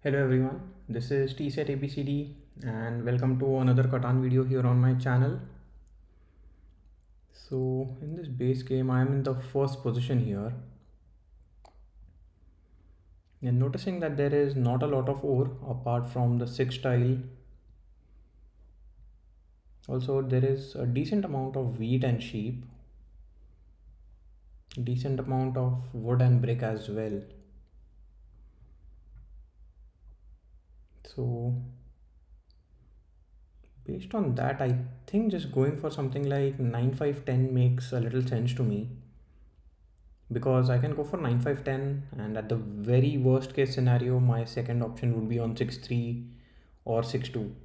Hello everyone, this is TSET ABCD and welcome to another Catan video here on my channel. So in this base game I am in the first position here and noticing that there is not a lot of ore apart from the 6 tile. Also there is a decent amount of wheat and sheep, decent amount of wood and brick as well. So based on that, I think just going for something like 9 5 10 makes a little sense to me, because I can go for 9 5 10, and at the very worst case scenario my second option would be on 6 3 or 6 2.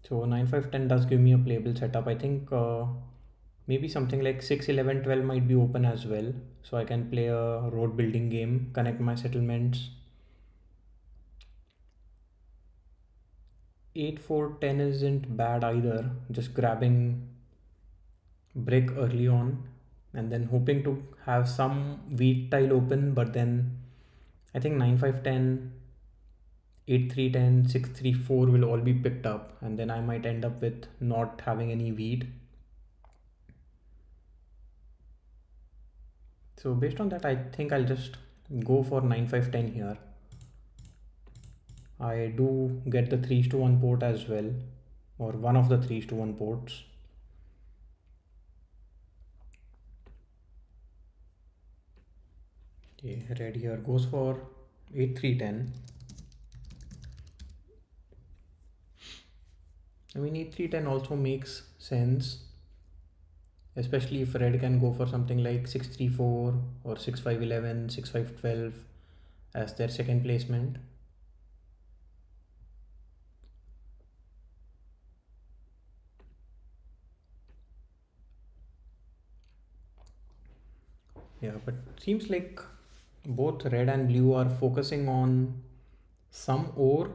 So 9 5 10 does give me a playable setup. I think maybe something like 6 11 12 might be open as well, so I can play a road building game, connect my settlements. 8 4 10 isn't bad either, just grabbing brick early on and then hoping to have some wheat tile open, but then I think 9 5 10, 8 3 10, 6 3 4 will all be picked up, and then I might end up with not having any wheat. So based on that, I think I'll just go for 9 5 10 here. I do get the 3:1 port as well, or one of the 3:1 ports. Okay, red here goes for 8 3 10. I mean 8 3 10 also makes sense, especially if red can go for something like 6 3 4 or 6 5 11, 6 5 12 as their second placement. Yeah, but seems like both red and blue are focusing on some ore,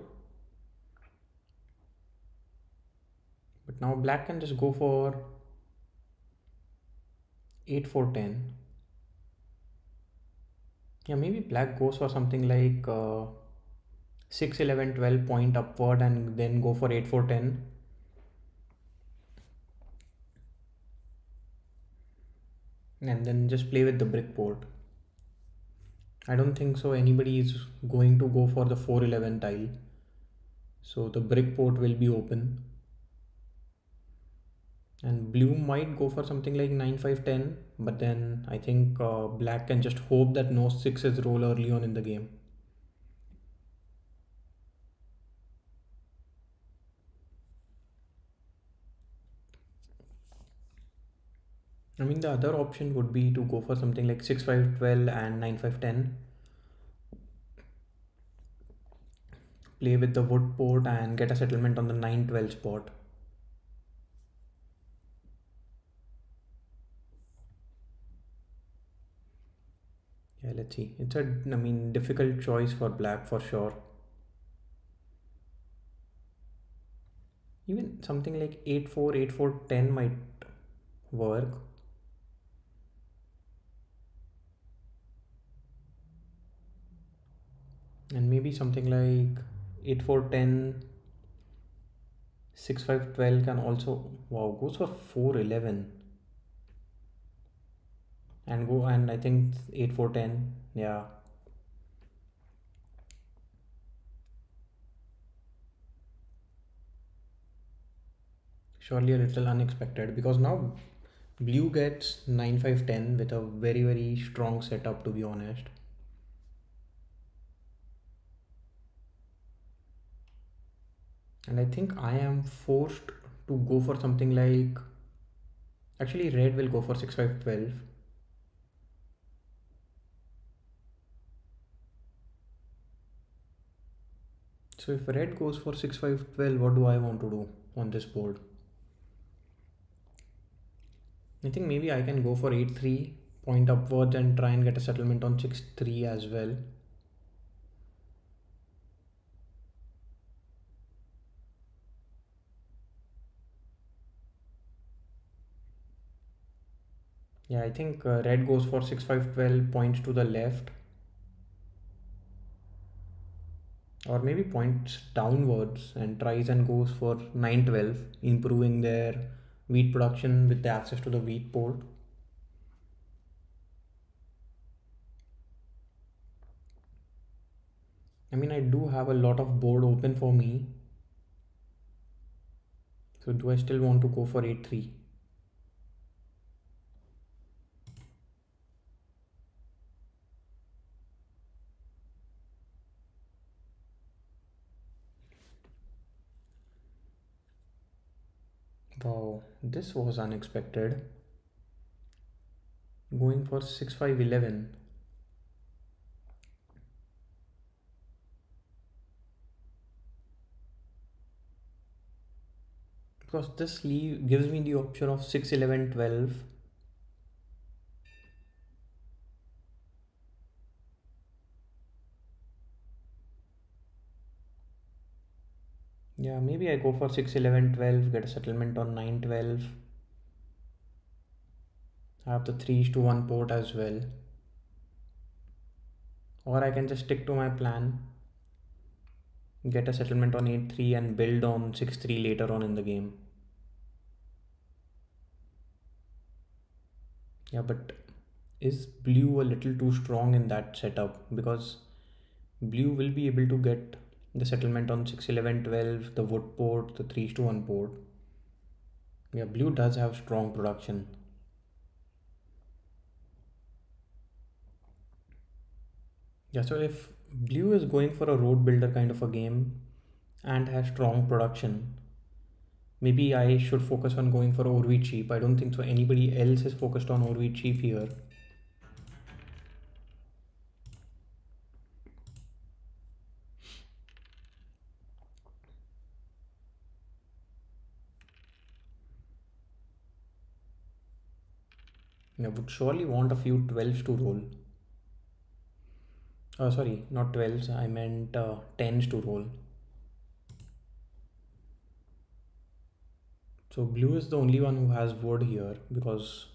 but now black can just go for 8 4 10. Yeah, maybe black goes for something like 6 11 12 point upward and then go for 8 4 10. And then just play with the brick port. I don't think so anybody is going to go for the 4 11 tile, so the brick port will be open, and blue might go for something like 9 5 10, but then I think black can just hope that no sixes roll early on in the game. I mean the other option would be to go for something like 6 5 12 and 9 5 10, play with the wood port and get a settlement on the 9 12 spot. Yeah, let's see. It's a, I mean, difficult choice for black for sure. Even something like 8 4 8 4 10 might work. And maybe something like 8 4 10, 6 5 12 can also, wow, goes for 4 11 and go, and I think 8 4 10. Yeah, surely a little unexpected, because now blue gets 9 5 10 with a very strong setup, to be honest. And I think I am forced to go for something like, actually red will go for 6 5 12. So if red goes for 6 5 12, what do I want to do on this board? I think maybe I can go for 8 3 point upwards and try and get a settlement on 6 3 as well. Yeah, I think red goes for 6 5 12 points to the left. Or maybe points downwards and tries and goes for 9-12, improving their wheat production with the access to the wheat port. I mean, I do have a lot of board open for me. So do I still want to go for 8-3? Wow, this was unexpected. Going for 6-5-11. Because this leave gives me the option of 6-11-12. Yeah, maybe I go for 6-11-12, get a settlement on 9-12. I have the 3-1 port as well. Or I can just stick to my plan, get a settlement on 8-3 and build on 6-3 later on in the game. Yeah, but is blue a little too strong in that setup? Because blue will be able to get the settlement on 6-11-12, the wood port, the 3-1 port. Yeah, blue does have strong production. Yeah, so if blue is going for a road builder kind of a game and has strong production, maybe I should focus on going for ore wheat sheep. I don't think so anybody else is focused on ore wheat sheep here. I would surely want a few 12s to roll. Sorry, not 12s, I meant 10s to roll. So blue is the only one who has wood here because,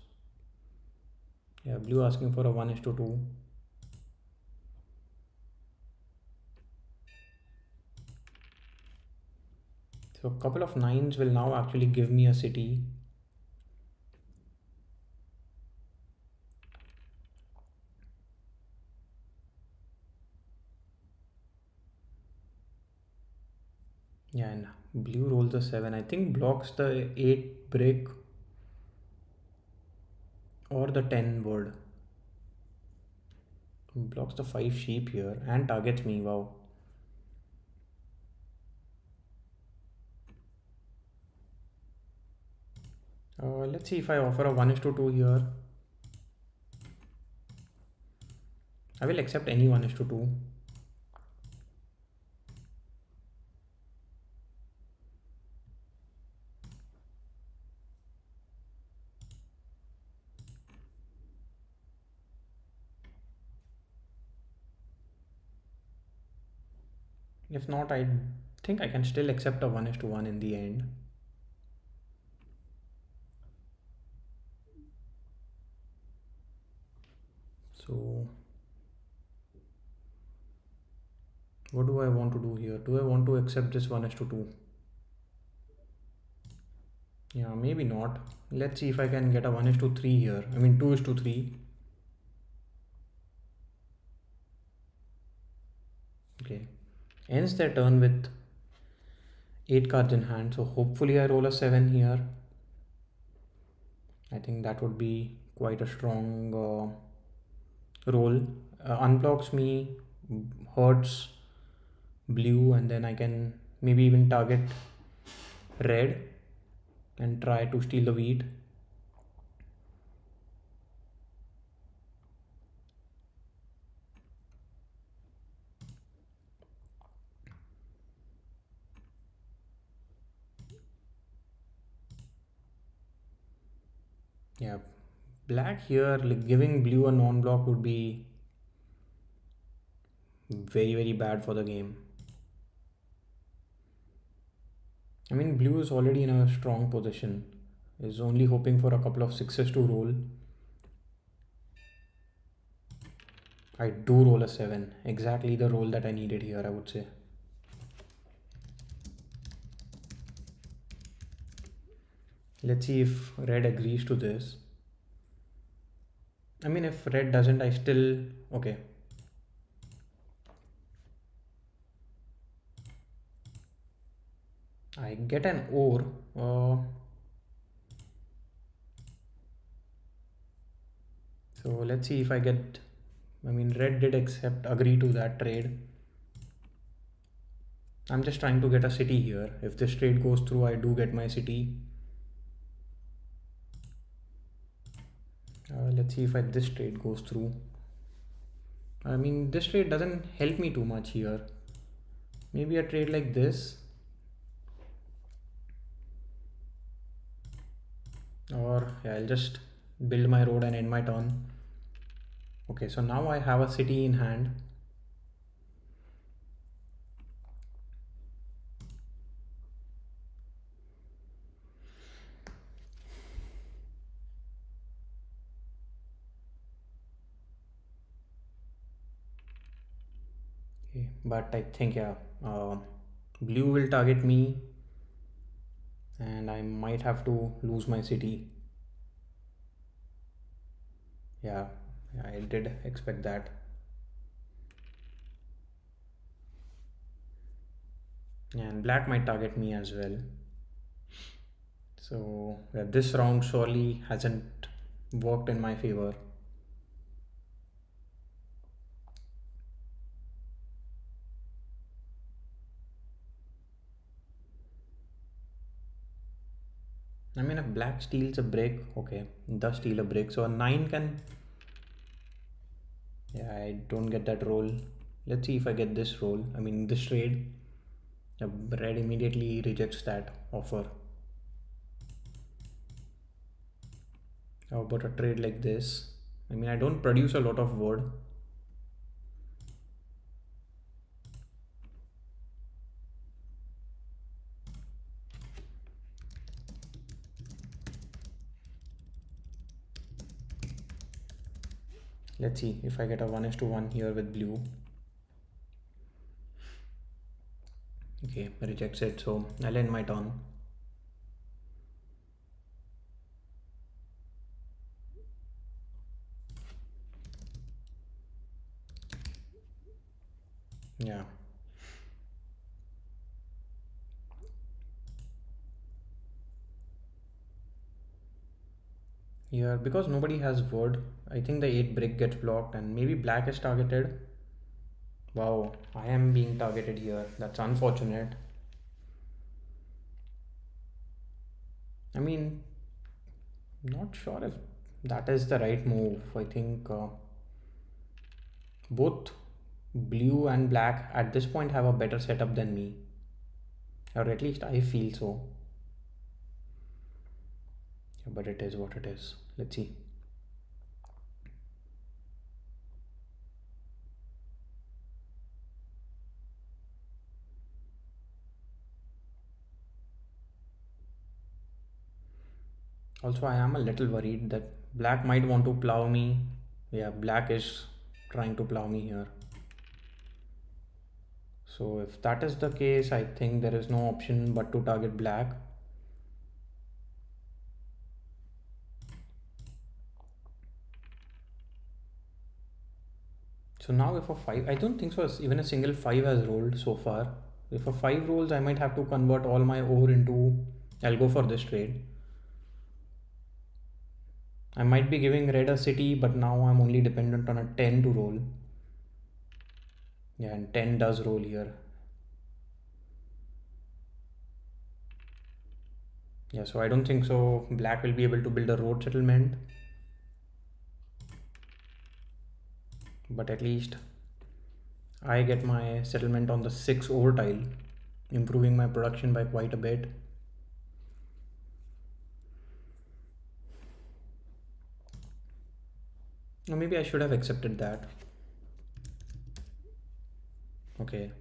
yeah, blue asking for a 1:2. So a couple of 9s will now actually give me a city. Yeah, and blue rolls a 7. I think blocks the 8 brick or the 10 wood. Blocks the 5 sheep here and targets me. Wow. Let's see if I offer a 1:2 here. I will accept any 1:2. If not, I think I can still accept a 1:1 in the end. So what do I want to do here? Do I want to accept this 1:2? Yeah, maybe not. Let's see if I can get a 1:3 here. I mean 2:3. Okay. Ends their turn with 8 cards in hand. So hopefully I roll a 7 here. I think that would be quite a strong roll. Unblocks me, hurts blue, and then I can maybe even target red and try to steal the wheat. Yeah, black here, like giving blue a non-block would be very bad for the game. I mean, blue is already in a strong position. Is only hoping for a couple of 6s to roll. I do roll a 7. Exactly the roll that I needed here, I would say. Let's see if red agrees to this. I mean, if red doesn't, I still, okay. I get an ore. So let's see if I get, I mean, red did agree to that trade. I'm just trying to get a city here. If this trade goes through, I do get my city. Let's see if this trade goes through. I mean, this trade doesn't help me too much here. Maybe a trade like this. Or yeah, I'll just build my road and end my turn. Okay, so now I have a city in hand. Okay, but I think yeah, blue will target me and I might have to lose my city. Yeah, I did expect that. And black might target me as well. So yeah, this round surely hasn't worked in my favor. I mean, if black steals a brick, okay, does steal a brick, so a 9 can, yeah, I don't get that roll. Let's see if I get this roll, I mean this trade. Yeah, red immediately rejects that offer. How about a trade like this? I mean, I don't produce a lot of wood. Let's see if I get a 1:1 here with blue. Okay, rejects it, so I'll end my turn. Yeah. Here, because nobody has wood, I think the 8 brick gets blocked and maybe black is targeted. Wow, I am being targeted here. That's unfortunate. I mean, not sure if that is the right move. I think both blue and black at this point have a better setup than me. Or at least I feel so. Yeah, but it is what it is. Let's see. Also, I am a little worried that black might want to plow me. Yeah, black is trying to plow me here. So if that is the case, I think there is no option but to target black. So now if a 5, I don't think so even a single 5 has rolled so far. If a 5 rolls, I might have to convert all my ore into, I'll go for this trade. I might be giving red a city, but now I'm only dependent on a 10 to roll. Yeah, and 10 does roll here. Yeah, so I don't think so black will be able to build a road settlement. But at least I get my settlement on the 6 ore tile, improving my production by quite a bit. Or maybe I should have accepted that. Okay.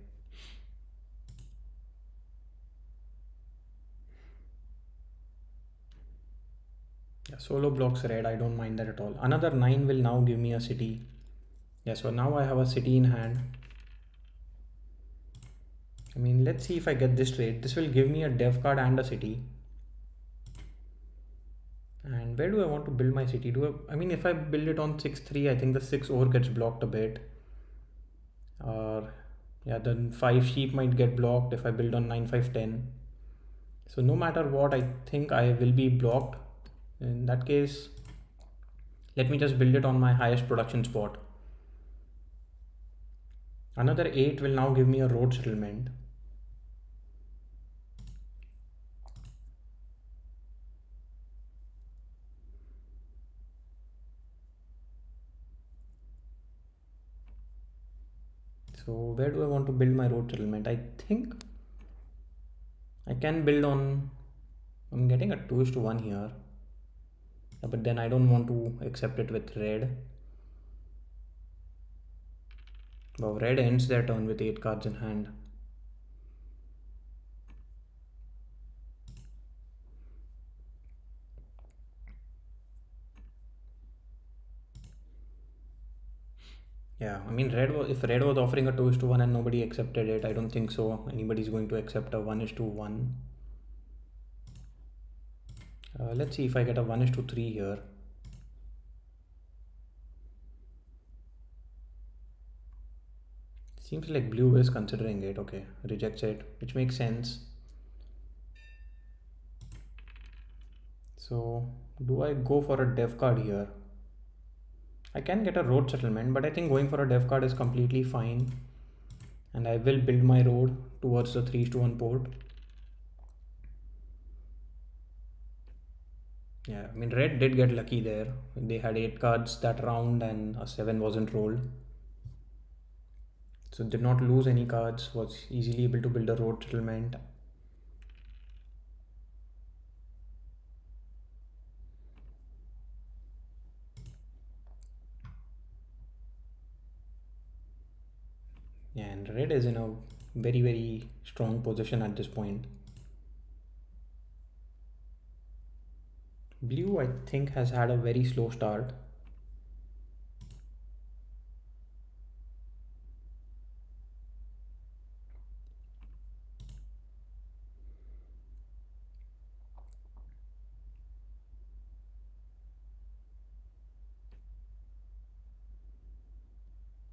Yeah, solo blocks red, I don't mind that at all. Another 9 will now give me a city. Yeah, so now I have a city in hand. I mean, let's see if I get this trade. This will give me a dev card and a city. And where do I want to build my city? I mean, if I build it on 6-3, I think the 6 ore gets blocked a bit. Or yeah, then 5 sheep might get blocked if I build on 9-5-10. So no matter what, I think I will be blocked. In that case, let me just build it on my highest production spot. Another 8 will now give me a road settlement. So where do I want to build my road settlement? I think I can build on, I'm getting a 2:1 here. But then I don't want to accept it with red. Wow, red ends their turn with 8 cards in hand. Yeah, I mean, if red was offering a 2:1 and nobody accepted it, I don't think so anybody's going to accept a 1:1. Let's see if I get a 1:3 here. Seems like blue is considering it. Okay, rejects it, which makes sense. So do I go for a dev card here? I can get a road settlement, but I think going for a dev card is completely fine. And I will build my road towards the 3:1 port. Yeah, I mean, red did get lucky there. They had 8 cards that round and a 7 wasn't rolled. So did not lose any cards, was easily able to build a road settlement. Yeah, and red is in a very, very strong position at this point. Blue, I think, has had a very slow start.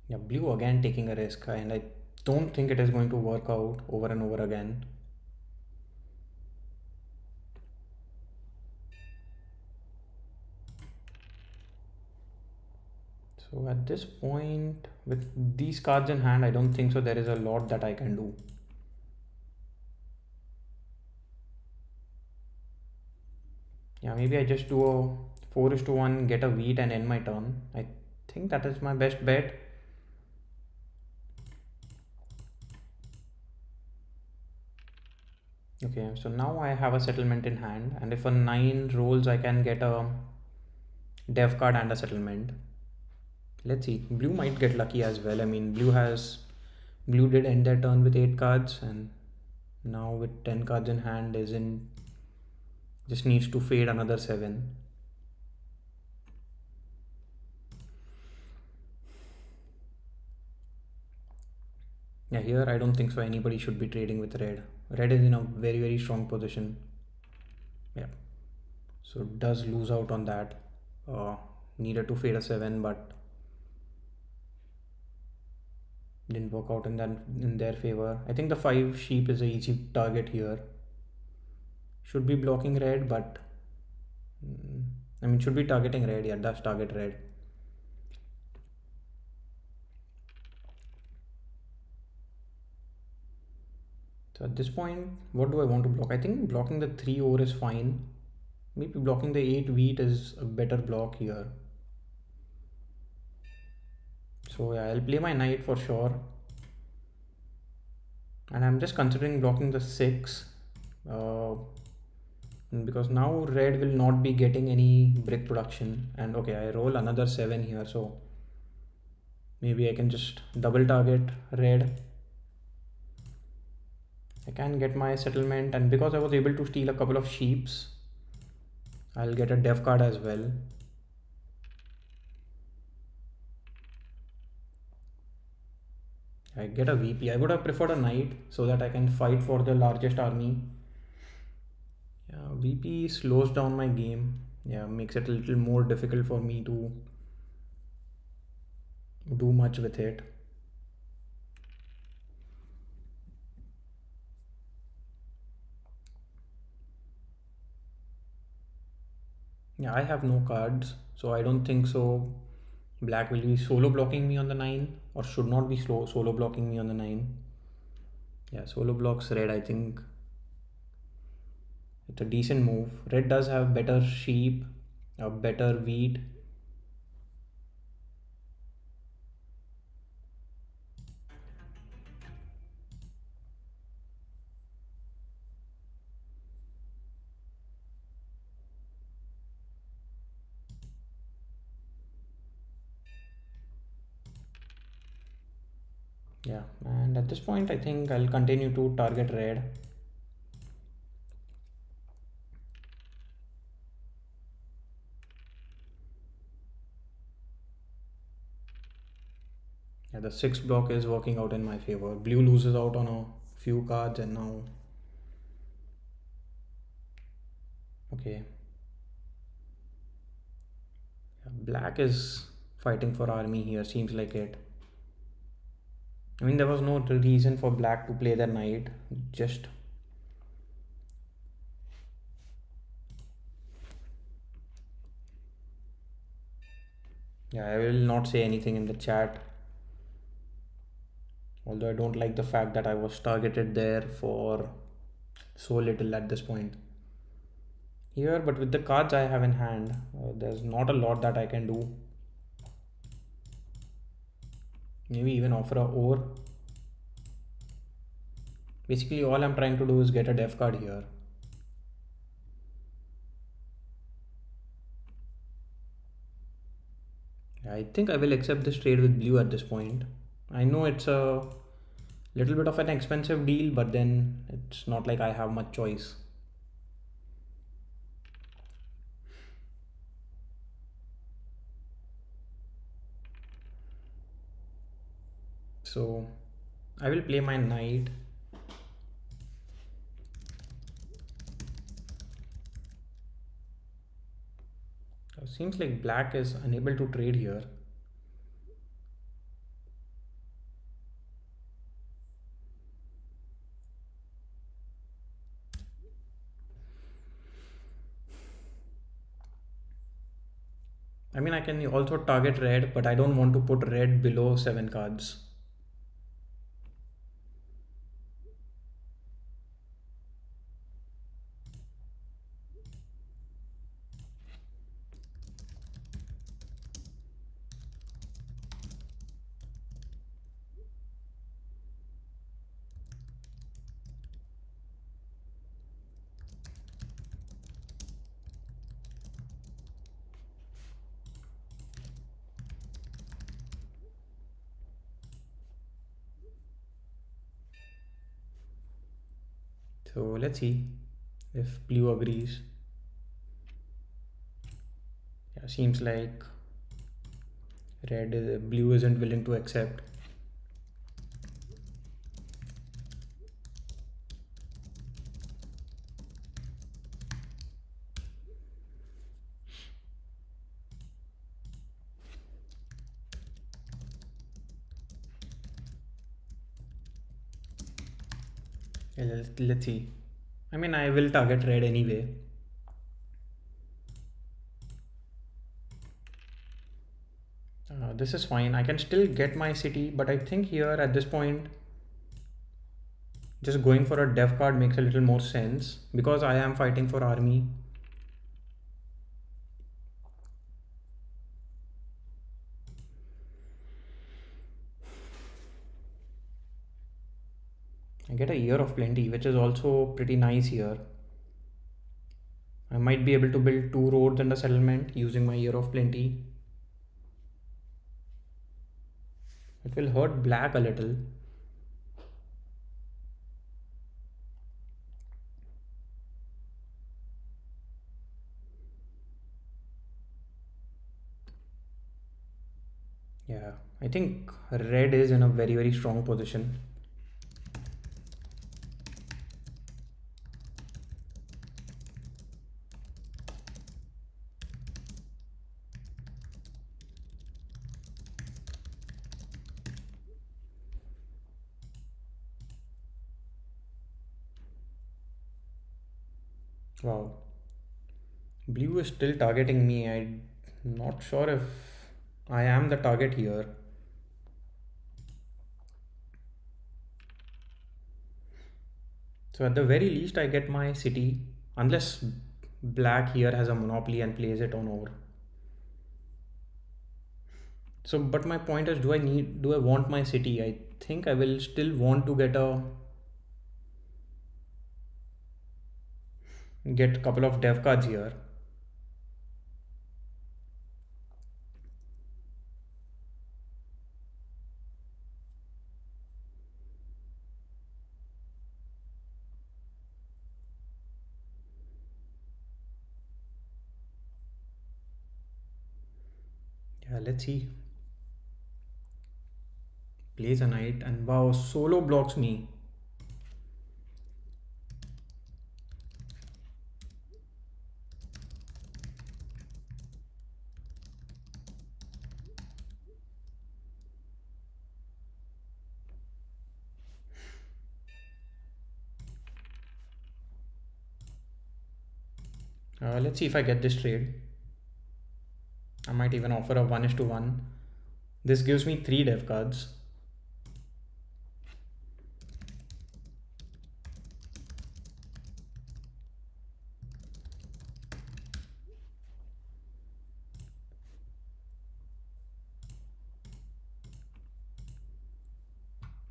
Yeah, blue again taking a risk, and I don't think it is going to work out over and over again. So at this point, with these cards in hand, I don't think so there is a lot that I can do. Yeah, maybe I just do a 4:1, get a wheat and end my turn. I think that is my best bet. Okay, so now I have a settlement in hand, and if a 9 rolls, I can get a dev card and a settlement. Let's see, blue might get lucky as well. I mean, blue did end their turn with 8 cards, and now with 10 cards in hand isn't, just needs to fade another 7. Yeah, here I don't think so anybody should be trading with red. Red is in a very, very strong position. Yeah, so does lose out on that. Needed to fade a 7, but didn't work out in their favor. I think the 5 sheep is a easy target here. Should be blocking red, but I mean, should be targeting red. Yeah, does target red. So at this point, what do I want to block? I think blocking the 3 ore is fine. Maybe blocking the 8 wheat is a better block here. So yeah, I'll play my knight for sure. And I'm just considering blocking the 6. Because now red will not be getting any brick production. And okay, I roll another 7 here. So maybe I can just double target red. I can get my settlement, and because I was able to steal a couple of sheeps, I'll get a dev card as well. I get a VP. I would have preferred a knight so that I can fight for the largest army. Yeah, VP slows down my game. Yeah, makes it a little more difficult for me to do much with it. Yeah, I have no cards, so I don't think so. Black will be solo blocking me on the 9, or should not be solo blocking me on the 9. Yeah, solo blocks red, I think it's a decent move. Red does have better sheep, a better wheat. Yeah, and at this point, I think I'll continue to target red. Yeah, the 6 block is working out in my favor. Blue loses out on a few cards, and now. Okay. Yeah, black is fighting for army here, seems like it. I mean, there was no reason for black to play the knight. Just. Yeah, I will not say anything in the chat. Although I don't like the fact that I was targeted there for so little at this point. Here, but with the cards I have in hand, there's not a lot that I can do. Maybe even offer a ore. Basically, all I'm trying to do is get a def card here. I think I will accept this trade with blue at this point. I know it's a little bit of an expensive deal, but then it's not like I have much choice. So I will play my knight. Seems like black is unable to trade here. I mean, I can also target red, but I don't want to put red below 7 cards. So let's see if blue agrees. Yeah, seems like blue isn't willing to accept. Yeah, let's see. I mean, I will target red anyway. This is fine. I can still get my city, but I think here at this point, just going for a dev card makes a little more sense because I am fighting for army. I get a year of plenty, which is also pretty nice here. I might be able to build 2 roads and a settlement using my year of plenty. It will hurt black a little. Yeah, I think red is in a very, very strong position. Wow. Blue is still targeting me. I'm not sure if I am the target here. So at the very least, I get my city, unless black here has a monopoly and plays it on over. So, but my point is, do I want my city? I think I will still want to get a couple of dev cards here. Yeah, let's see. Plays a knight and wow, solo blocks me. Let's see if I get this trade. I might even offer a 1:1. This gives me 3 dev cards.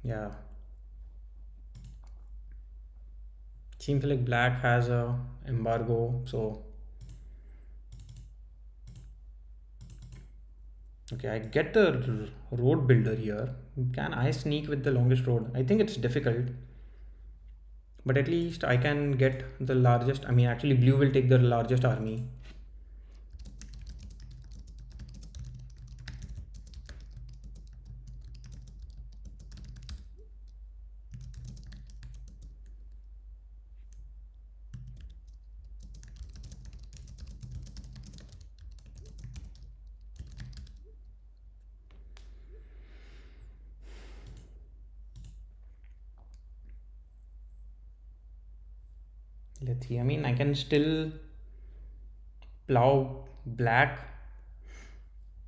Yeah. Seems like black has a embargo, so okay, I get the road builder here. Can I sneak with the longest road? I think it's difficult, but at least I can get the largest. I mean, actually, blue will take the largest army. Let's see. I mean, I can still plow black.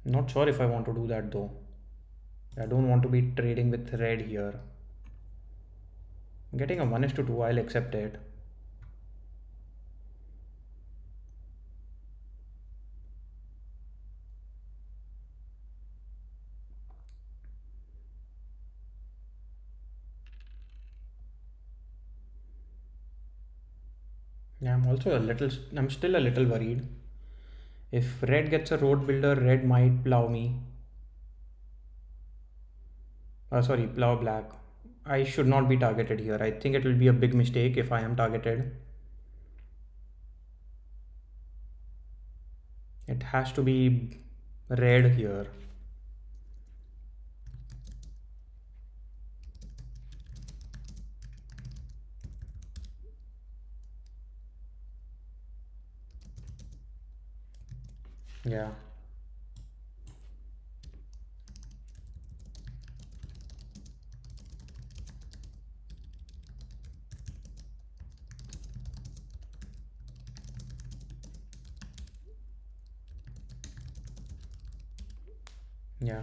Not sure if I want to do that though. I don't want to be trading with red here. Getting a 1:2, I'll accept it. Yeah, I'm still a little worried. If red gets a road builder, red might plow me. Sorry, plow black. I should not be targeted here. I think it will be a big mistake if I am targeted. It has to be red here. Yeah. Yeah.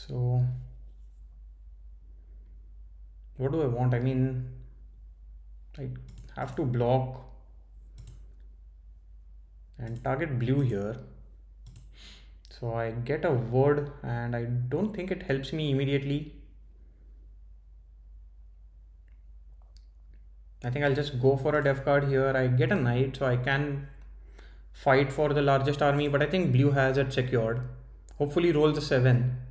So what do I want? I mean, I have to block and target blue here. So I get a word and I don't think it helps me immediately. I think I'll just go for a dev card here. I get a knight so I can fight for the largest army, but I think blue has it secured. Hopefully roll the 7.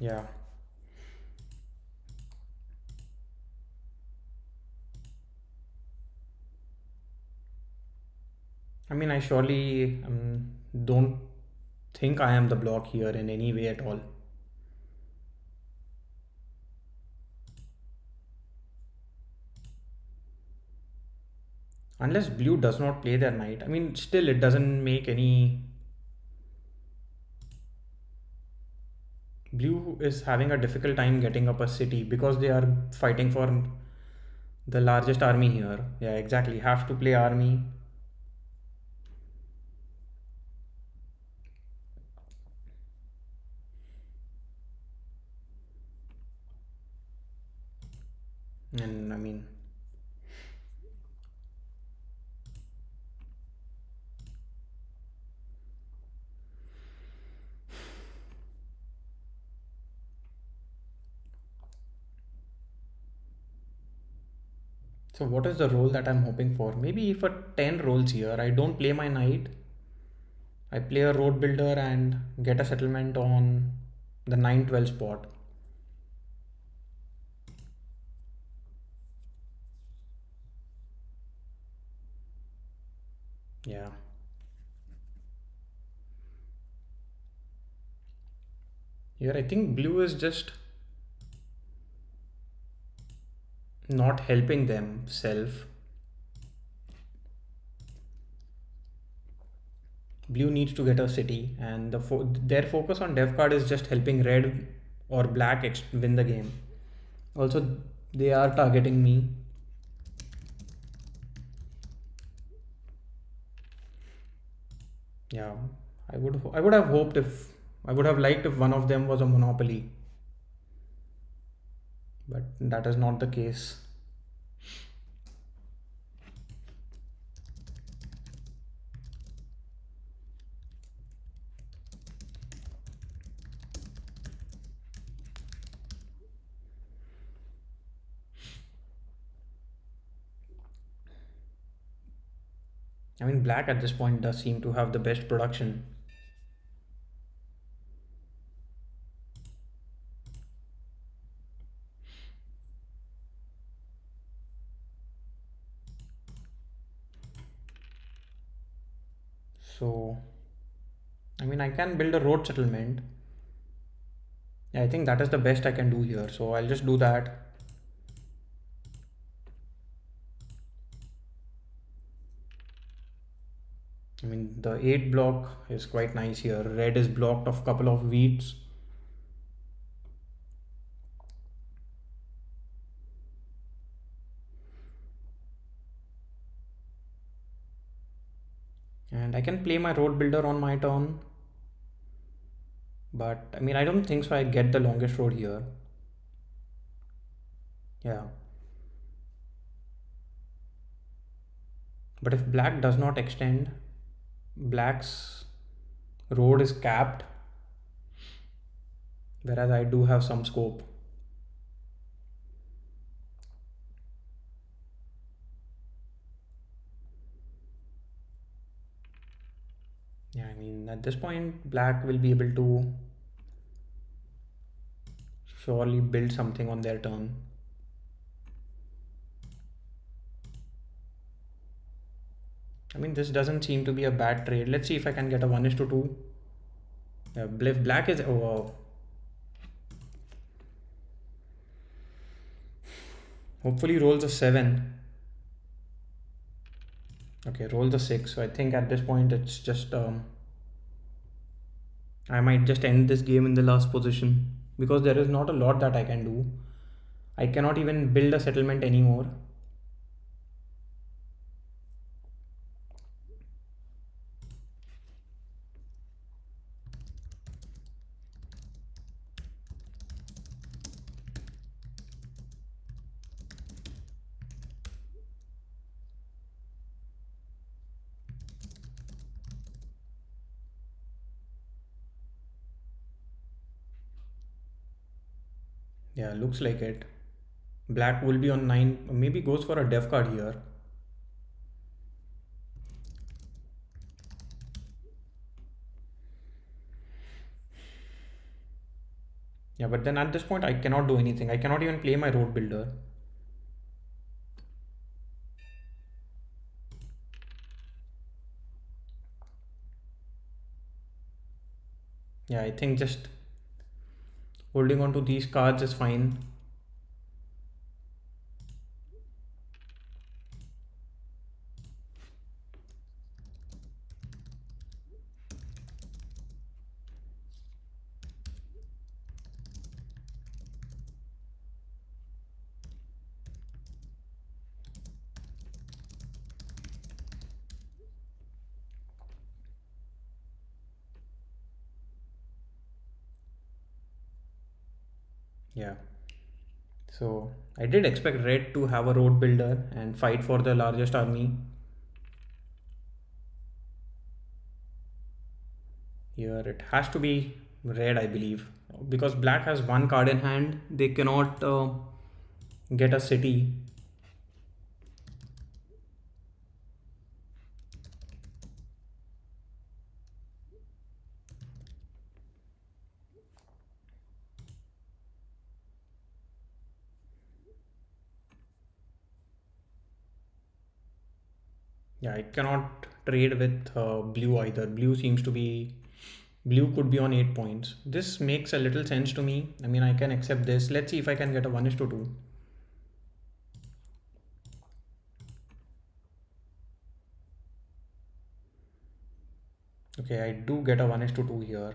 Yeah. I mean, I surely don't think I am the block here in any way at all. Unless blue does not play their knight. I mean, still, it doesn't make any. Blue is having a difficult time getting up a city because they are fighting for the largest army here. Yeah, exactly. Have to play army. And I mean, so what is the role that I'm hoping for? Maybe for 10 rolls here, I don't play my knight. I play a road builder and get a settlement on the 9-12 spot. Yeah. Here, I think blue is just not helping themselves. Blue needs to get a city, and their focus on dev card is just helping red or black win the game. Also, they are targeting me. Yeah, I would have hoped if I would have liked if one of them was a monopoly, but that is not the case. I mean, black at this point does seem to have the best production. So, I mean, I can build a road settlement. Yeah, I think that is the best I can do here. So I'll just do that. I mean, the 8 block is quite nice here. Red is blocked of couple of wheats. And I can play my road builder on my turn. But I mean, I don't think so. I get the longest road here. Yeah. But if black does not extend, black's road is capped. Whereas I do have some scope. Yeah, I mean, at this point, black will be able to surely build something on their turn. I mean, this doesn't seem to be a bad trade. Let's see if I can get a 1:2. Yeah, black is. Oh, wow. Hopefully rolls a 7. Okay, rolls a 6. So I think at this point it's just I might just end this game in the last position because there is not a lot that I can do. I cannot even build a settlement anymore. Yeah, looks like it. Black will be on 9. Maybe goes for a dev card here. Yeah, but then at this point I cannot do anything. I cannot even play my road builder. Yeah, I think just holding on to these cards is fine. Yeah. So I did expect red to have a road builder and fight for the largest army. Here it has to be red, I believe, because black has one card in hand. They cannot get a city. Yeah, I cannot trade with blue either. Blue could be on 8 points. This makes a little sense to me. I mean, I can accept this. Let's see if I can get a 1:2. Okay, I do get a 1:2 here.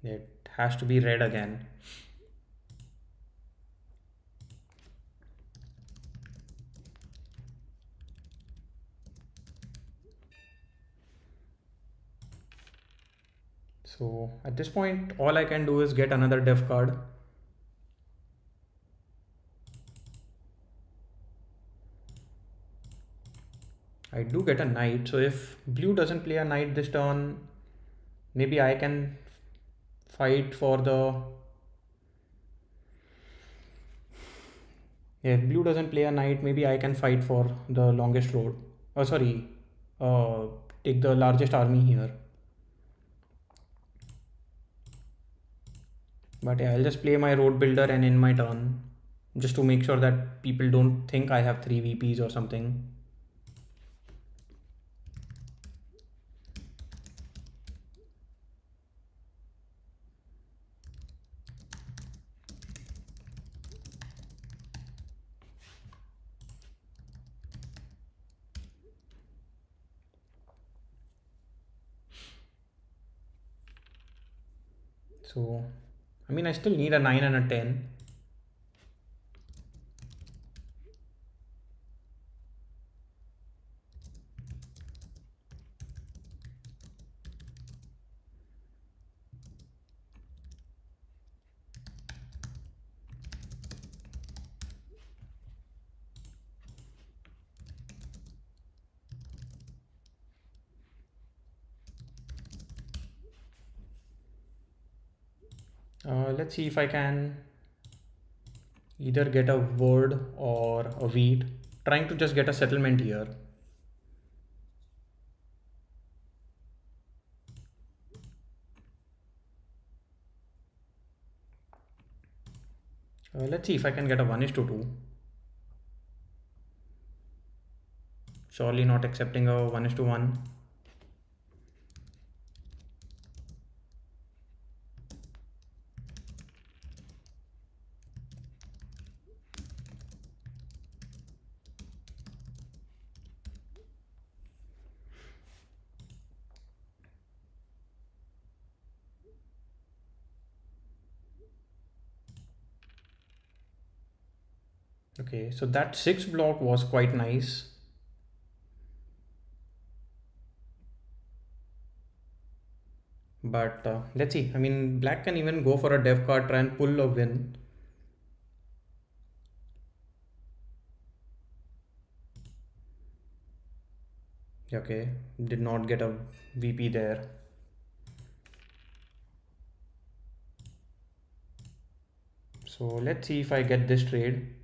It has to be red again. So at this point, all I can do is get another def card. I do get a knight. So if blue doesn't play a knight this turn, maybe I can fight for the... Yeah, if blue doesn't play a knight, maybe I can fight for the longest road. Oh, sorry. Uh, Take the largest army here. But yeah, I'll just play my road builder and in my turn, just to make sure that people don't think I have 3 VPs or something. So, I mean, I still need a 9 and a 10. Let's see if I can either get a word or a wheat. Trying to just get a settlement here. Let's see if I can get a 1:2. Surely not accepting a 1:1. Okay, so that 6 block was quite nice. But let's see. I mean, black can even go for a dev card, try and pull a win. Okay, did not get a VP there. So let's see if I get this trade.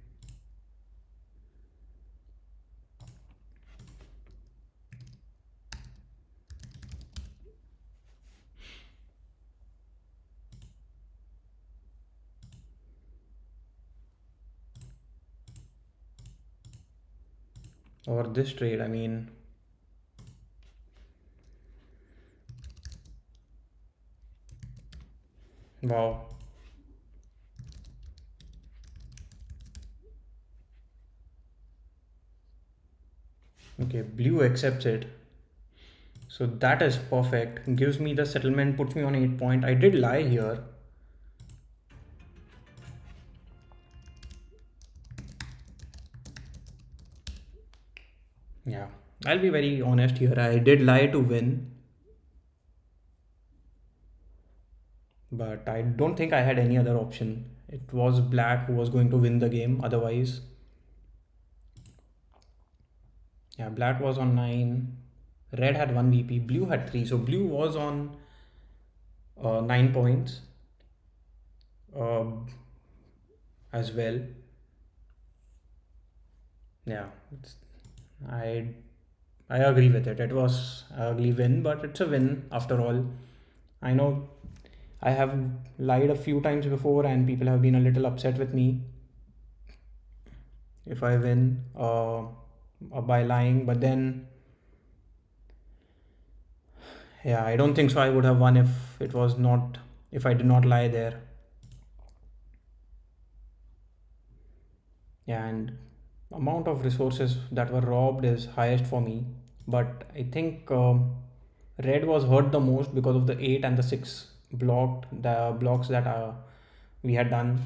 or this trade. I mean, wow. Okay, blue accepts it. So that is perfect. Gives me the settlement, puts me on 8 point. I did lie here. Yeah, I'll be very honest here. I did lie to win, but I don't think I had any other option. It was black who was going to win the game otherwise. Yeah, black was on 9. Red had 1 VP. Blue had 3. So blue was on 9 points uh, as well. Yeah, I I agree with it. It was an ugly win, but it's a win after all. I know I have lied a few times before, and people have been a little upset with me if I win by lying. But then, yeah, I don't think so. I would have won if I did not lie there. Yeah, and amount of resources that were robbed is highest for me. But I think red was hurt the most because of the 8 and the 6 the blocks that we had done.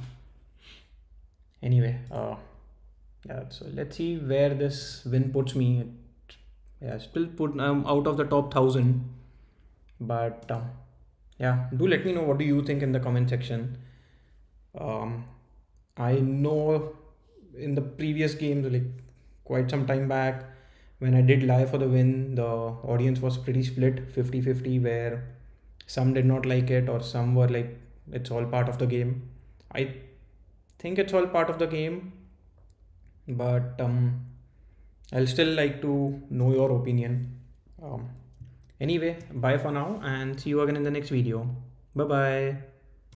Anyway, yeah, so let's see where this win puts me. Yeah, still put out of the top 1000, but yeah, do let me know what do you think in the comment section. um, I know in the previous games, like quite some time back, when I did lie for the win, the audience was pretty split 50-50, where some did not like it or some were like it's all part of the game. I think it's all part of the game, but I'll still like to know your opinion. um, Anyway, bye for now and see you again in the next video. Bye bye.